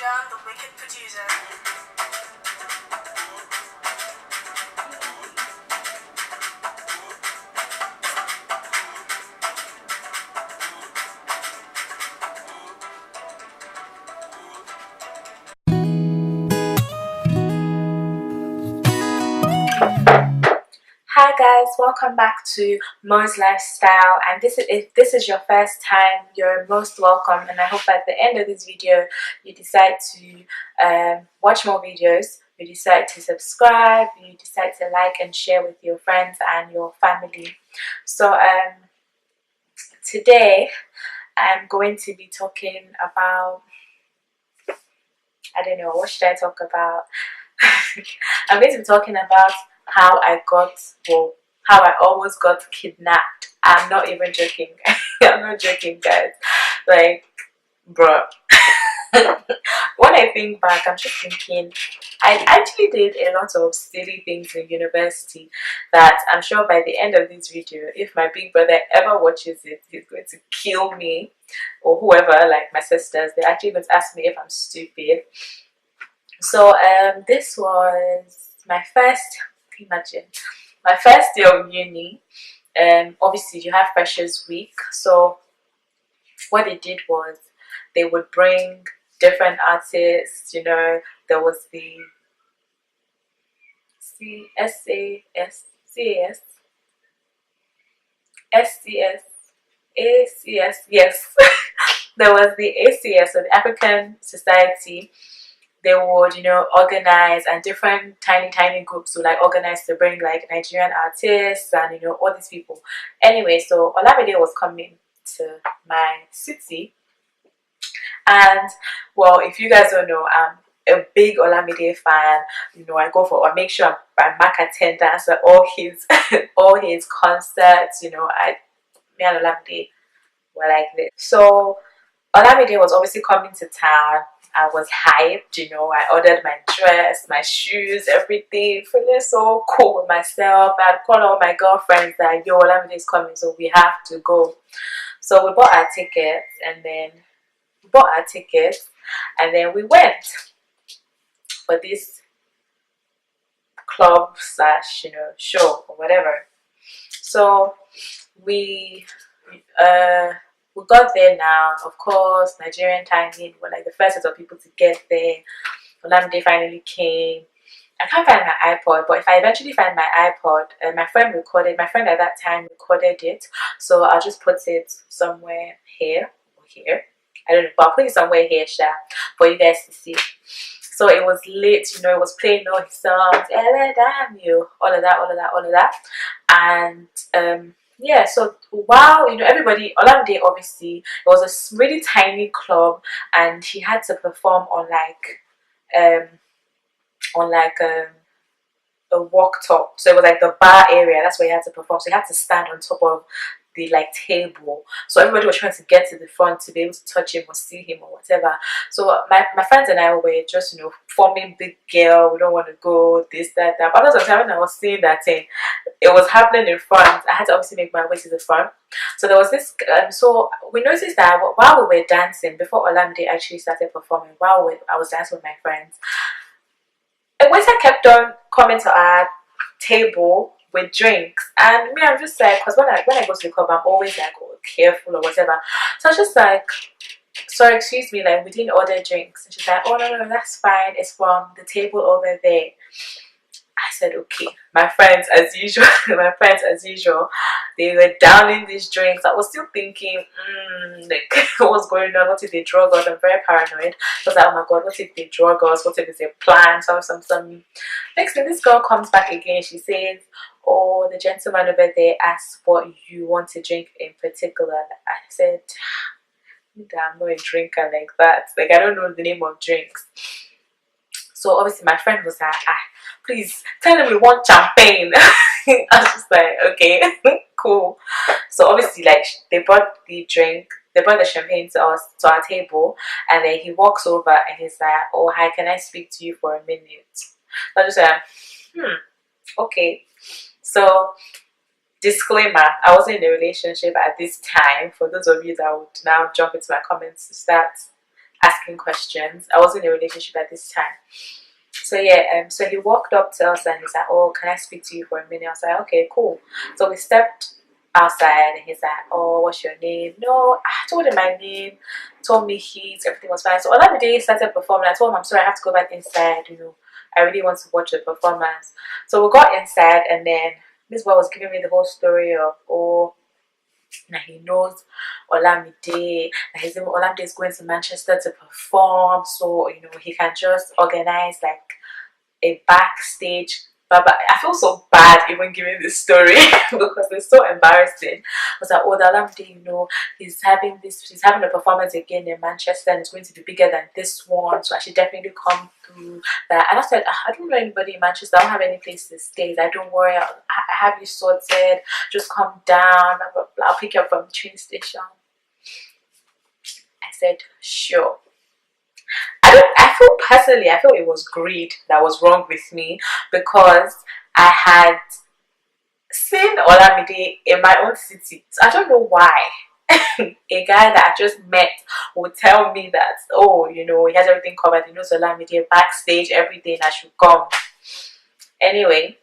Bellinger, the wicked producer. Hi guys, welcome back to Mo's Lifestyle, and if this is your first time, you're most welcome, and I hope at the end of this video you decide to watch more videos, you decide to subscribe, you decide to like and share with your friends and your family. So today I'm going to be talking about, I don't know, what should I talk about? I'm going to be talking about how I almost got kidnapped. I'm not even joking. I'm not joking, guys. Like, bro. When I think back, I'm just thinking I actually did a lot of silly things in university that I'm sure by the end of this video, if my big brother ever watches it, he's going to kill me, or whoever, like my sisters. They're actually going to ask me if I'm stupid. So this was my first, imagine, my first day of uni. Obviously you have freshers week, so what they did was they would bring different artists. You know, there was the ACS, yes. There was the ACS, so the African Society. They would, you know, organize, and different tiny groups would like organize to bring like Nigerian artists and, you know, all these people. Anyway, so Olamide was coming to my city, and well, if you guys don't know, I'm a big Olamide fan. You know, I make sure I mark attendance at all his all his concerts. You know, me and Olamide were like this. So Olamide was obviously coming to town. I was hyped, you know, I ordered my dress, my shoes, everything, feeling so cool with myself. I'd call all my girlfriends like, yo, Olamide is coming, so we have to go. So we bought our tickets, and then we went for this club slash, you know, show or whatever. So we got there now. Of course, Nigerian timing, we're like the first set of people to get there. Olamide finally came. I can't find my iPod, but if I eventually find my iPod, my friend at that time recorded it, so I'll just put it somewhere here or here. I don't know, but I'll put it somewhere here, for you guys to see. So it was lit, you know, it was playing all his songs, damn you, all of that, and yeah, so while, you know, everybody, Olamide, obviously, it was a really tiny club, and he had to perform on a walk top. So it was like the bar area, that's where he had to perform. So he had to stand on top of the like table, so everybody was trying to get to the front to be able to touch him or see him or whatever. So my friends and I were just, you know, forming big girl, we don't want to go, this, that. But at the time I was seeing that thing, it was happening in front, I had to obviously make my way to the front. So there was this so we noticed that while we were dancing, before Olamide actually started performing, I was dancing with my friends, a waiter kept on coming to our table with drinks, and me, I'm just like, because when I go to the club, I'm always like, oh, careful or whatever. So I was just like, sorry, excuse me, like, we didn't order drinks. And she's like, oh, no, that's fine, it's from the table over there. I said, okay. My friends as usual, they were downing these drinks. I was still thinking, like, what's going on? What if they drug us? I'm very paranoid. I was like, oh my god, what if they drug us? What if it's a plan? Some. Next thing, this girl comes back again. She says, oh, the gentleman over there asked what you want to drink in particular. I said, I'm not a drinker like that. Like, I don't know the name of drinks. So obviously my friend was like, please tell them we want champagne. I was just like, okay, cool. So obviously, like, they brought the champagne to our table, and then he walks over and he's like, oh, hi, can I speak to you for a minute? So I just said, okay. So disclaimer, I wasn't in a relationship at this time. For those of you that would now jump into my comments to start asking questions. I wasn't in a relationship at this time. So yeah, so he walked up to us and he's like, "Oh, can I speak to you for a minute?" I was like, "Okay, cool." So we stepped outside and he's like, "Oh, what's your name?" No, I told him my name, told me everything was fine. So on that day he started performing. I told him, "I'm sorry, I have to go back inside, I really want to watch the performance." So we got inside and then this boy was giving me the whole story of, oh, now he knows Olamide. Now his name Olamide is going to Manchester to perform, so he can just organize like a backstage. But I feel so bad even giving this story because it's so embarrassing. I was like, oh, the Olamide, he's having a performance again in Manchester and it's going to be bigger than this one, so I should definitely come through that. And I said, I don't know anybody in Manchester, I don't have any place to stay. Like, don't worry, I have you sorted, just come down, blah, blah, blah. I'll pick you up from the train station. I said, sure. I feel it was greed that was wrong with me because I had seen Olamide in my own city. So I don't know why a guy that I just met would tell me that, oh, he has everything covered, he knows Olamide, backstage, everything, I should come. Anyway,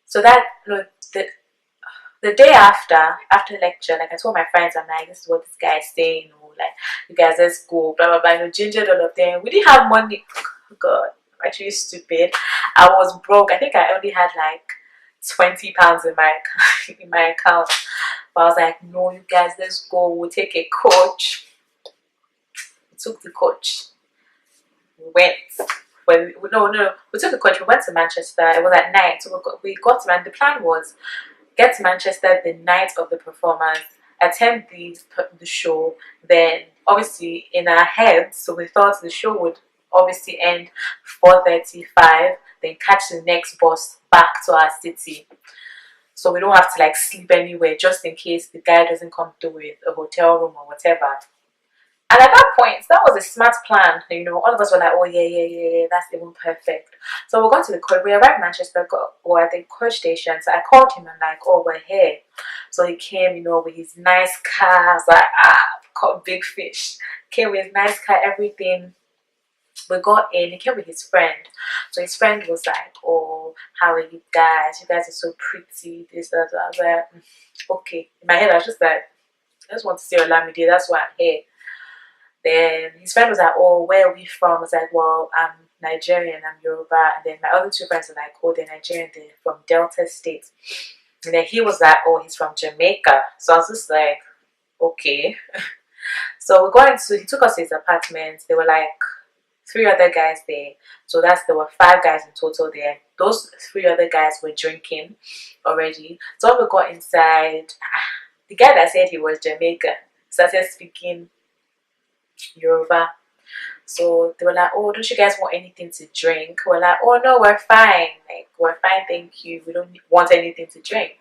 so that, the day after lecture, like I told my friends, I'm like, this is what this guy is saying, like, you guys, let's go, blah, blah, blah, gingered all of them. We didn't have money. Oh, God, I'm actually stupid. I was broke. I think I only had like £20 in my account. But I was like, no, you guys, let's go. We'll take a coach. We took the coach. We went. No. We took the coach. We went to Manchester. It was at night. So we got to Manchester. The plan was get to Manchester the night of the performance, attend the show, then obviously in our heads, so we thought the show would obviously end 4:35, then catch the next bus back to our city, so we don't have to like sleep anywhere just in case the guy doesn't come through with a hotel room or whatever. And at that point, that was a smart plan. All of us were like, oh yeah, that's even perfect. So we got to the coach. We arrived in Manchester, or at the coach station. So I called him and like, oh, we're here. So he came, with his nice car. I was like, caught big fish. Came with his nice car, everything. We got in. He came with his friend. So his friend was like, oh, how are you guys? You guys are so pretty. This, that, that. I was like, okay. In my head, I was just like, I just want to see Olamide. That's why I'm here. Then his friend was like, oh, where are we from? I was like, well, I'm Nigerian, I'm Yoruba. And then my other two friends were like, oh, they're Nigerian, they're from Delta State. And then he was like, oh, he's from Jamaica. So I was just like, okay. So he took us to his apartment. There were like 3 other guys there. So there were 5 guys in total there. Those 3 other guys were drinking already. So when we got inside, the guy that said he was Jamaican started speaking Yoruba. So they were like, oh, don't you guys want anything to drink? We're like, oh no, we're fine. Like, we're fine, thank you. We don't want anything to drink.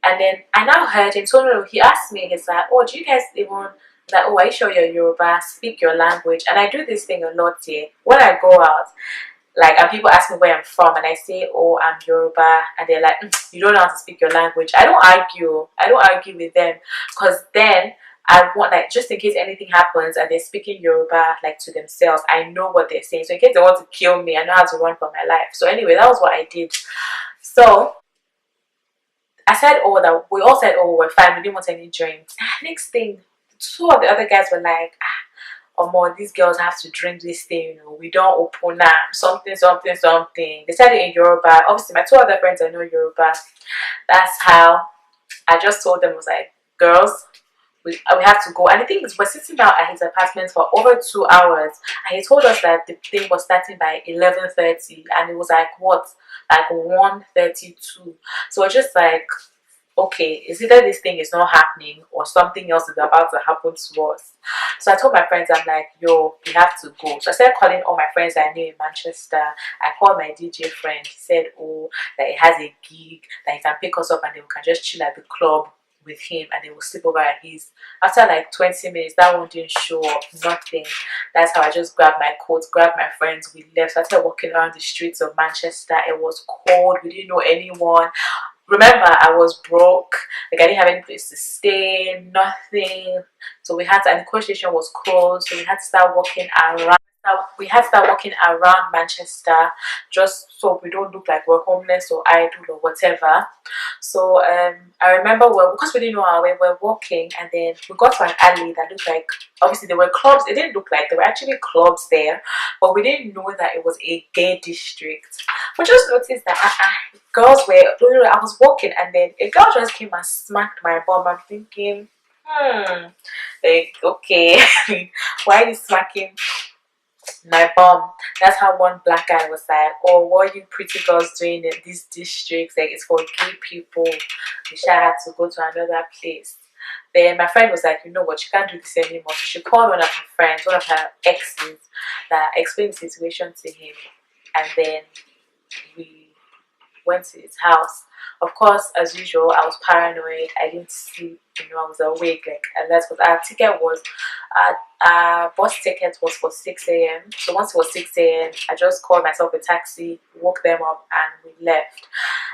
And then I now heard him. So no, he asked me, he's like, oh, do you guys even, like, oh, are you sure you're Yoruba? Speak your language. And I do this thing a lot here. When I go out, like, and people ask me where I'm from, and I say, oh, I'm Yoruba, and they're like, you don't know how to speak your language. I don't argue with them, because then I want, like, just in case anything happens and they're speaking Yoruba, like, to themselves, I know what they're saying. So in case they want to kill me, I know how to run for my life. So anyway, that was what I did. So I said, oh, that we all said, oh, we're fine, we didn't want any drinks. Next thing, 2 of the other guys were like, or more, these girls have to drink this thing, we don't open up, something. They said it in Yoruba. Obviously, my 2 other friends, I know Yoruba. That's how I just told them, I was like, girls, we have to go. And the thing is, we're sitting down at his apartment for over 2 hours, and he told us that the thing was starting by 11:30, and it was like, what, like 1:32. So we're just like, okay, it's either this thing is not happening or something else is about to happen to us. So I told my friends, I'm like, yo, we have to go. So I started calling all my friends that I knew in Manchester. I called my DJ friend. He said, oh, that he has a gig, that he can pick us up and then we can just chill at the club with him and then we'll sleep over at his. After like 20 minutes, that one didn't show up, nothing. That's how I just grabbed my coat, grabbed my friends, we left. I started walking around the streets of Manchester. It was cold, we didn't know anyone. remember, I was broke. Like I didn't have any place to stay, nothing. So we had to, and the coach station was closed. So we had to start walking around. We had to start walking around Manchester, just so we don't look like we're homeless or idle or whatever. So I remember, well, because we didn't know our way, we were walking, and then we got to an alley that looked like, obviously there were clubs. It didn't look like there were actually clubs there, but we didn't know that it was a gay district. We just noticed that girls were, I was walking, and then a girl just came and smacked my bum. I'm thinking, like, okay, why are you smacking my bum? That's how one black guy was like, oh, what are you pretty girls doing in these districts? Like, it's for gay people. You should have to go to another place. Then my friend was like, you know what, you can't do this anymore. So she called one of her friends, one of her exes, that explained the situation to him. And then we went to his house. Of course, as usual, I was paranoid. I didn't sleep. I was awake. Like, and that's what our ticket was. Our bus ticket was for 6 a.m. So once it was 6 a.m., I just called myself a taxi, woke them up, and we left.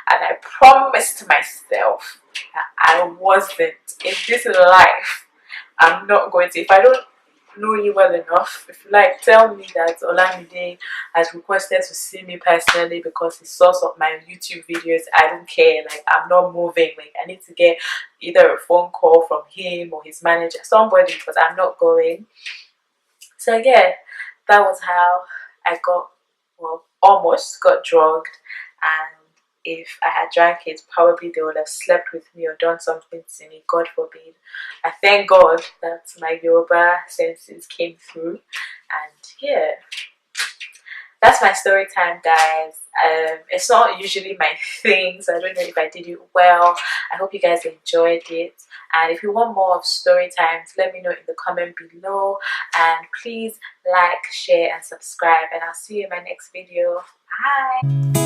And I promised myself that I wasn't in this life. I'm not going to. If I don't know you well enough, if you like, tell me that Olamide has requested to see me personally because he saw some of my YouTube videos. I don't care. Like, I'm not moving. Like, I need to get either a phone call from him or his manager, somebody, because I'm not going. So yeah, that was how I got, well, almost got drugged. And if I had drank it, probably they would have slept with me or done something to me, God forbid. I thank God that my Yoruba senses came through. And yeah, that's my story time, guys. It's not usually my thing, so I don't know if I did it well. I hope you guys enjoyed it. And if you want more of story times, let me know in the comment below. And please like, share, and subscribe. And I'll see you in my next video. Bye.